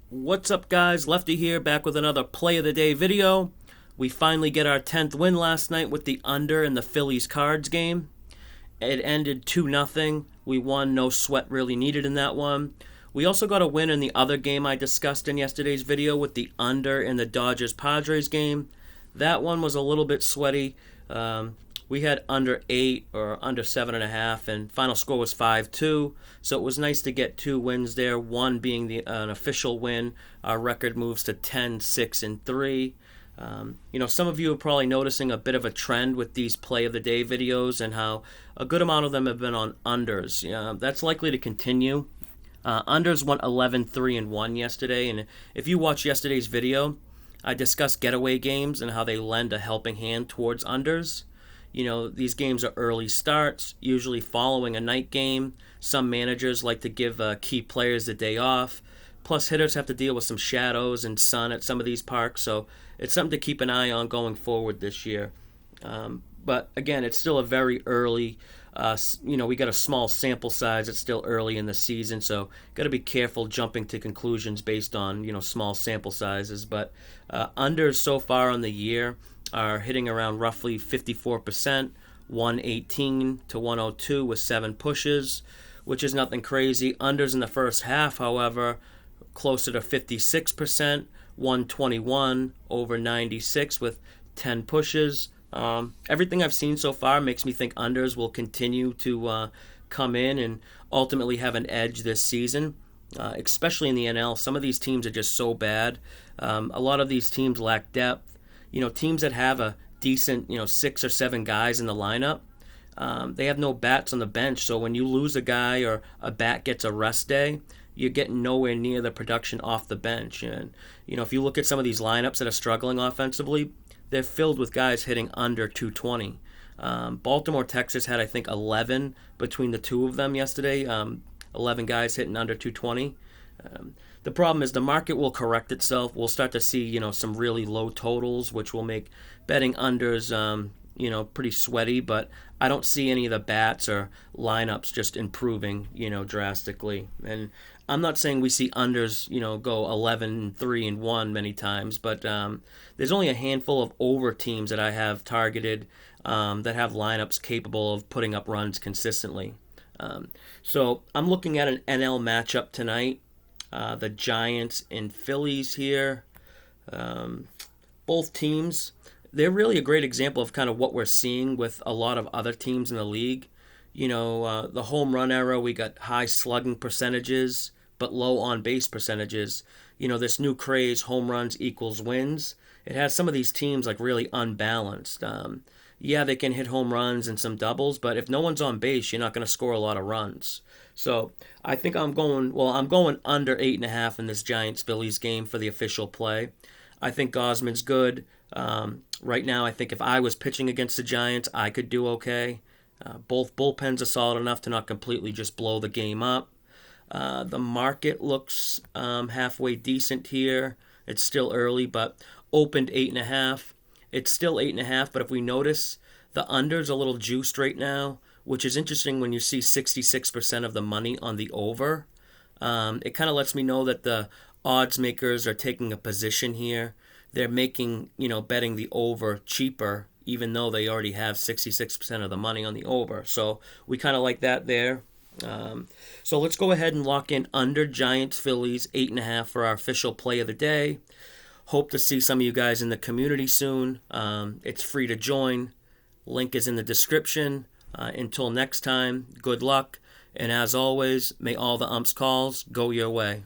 What's up, guys? Lefty here, back with another Play of the Day video. We finally get our 10th win last night with the under in the Phillies Cards game. It ended 2-0. We won, no sweat really needed in that one. We also got a win in the other game I discussed in yesterday's video with the under in the Dodgers-Padres game. That one was a little bit sweaty. We had under 8 or under 7.5, and final score was 5-2. So it was nice to get 2 wins there, one being an official win. Our record moves to 10-6-3. Some of you are probably noticing a bit of a trend with these Play of the Day videos and how a good amount of them have been on unders. That's likely to continue. Unders went 11-3-1 yesterday, and if you watched yesterday's video, I discussed getaway games and how they lend a helping hand towards unders. These games are early starts, usually following a night game. Some managers like to give key players the day off. Plus, hitters have to deal with some shadows and sun at some of these parks, so it's something to keep an eye on going forward this year. But again, it's still a very early, we got a small sample size. It's still early in the season, so got to be careful jumping to conclusions based on, small sample sizes. But unders so far on the year are hitting around roughly 54%, 118 to 102 with 7 pushes, which is nothing crazy. Unders in the first half, however, closer to 56%, 121 over 96 with 10 pushes. Everything I've seen so far makes me think unders will continue to come in and ultimately have an edge this season, especially in the NL. Some of these teams are just so bad. A lot of these teams lack depth. Teams that have a decent, 6 or 7 guys in the lineup, they have no bats on the bench. So when you lose a guy or a bat gets a rest day, you're getting nowhere near the production off the bench. And, if you look at some of these lineups that are struggling offensively, they're filled with guys hitting under 220. Baltimore, Texas had, I think, 11 between the two of them yesterday. 11 guys hitting under 220. The problem is the market will correct itself. We'll start to see, some really low totals, which will make betting unders, pretty sweaty. But I don't see any of the bats or lineups just improving, drastically. And I'm not saying we see unders, go 11-3-1 many times, but there's only a handful of over teams that I have targeted that have lineups capable of putting up runs consistently. So I'm looking at an NL matchup tonight. The Giants and Phillies here. Both teams, they're really a great example of kind of what we're seeing with a lot of other teams in the league. The home run era, we got high slugging percentages, but low on base percentages. This new craze, home runs equals wins. It has some of these teams like really unbalanced. Yeah, they can hit home runs and some doubles, but if no one's on base, you're not going to score a lot of runs. So I think I'm going under 8.5 in this Giants-Phillies game for the official play. I think Gosman's good. Right now, I think if I was pitching against the Giants, I could do okay. Both bullpens are solid enough to not completely just blow the game up. The market looks halfway decent here. It's still early, but opened 8.5. It's still 8.5, but if we notice, the under's a little juiced right now, which is interesting when you see 66% of the money on the over. It kind of lets me know that the odds makers are taking a position here. They're making, betting the over cheaper, even though they already have 66% of the money on the over. So we kind of like that there. So let's go ahead and lock in under Giants Phillies 8.5 for our official play of the day. Hope to see some of you guys in the community soon. It's free to join. Link is in the description. Until next time, good luck. And as always, may all the umps calls go your way.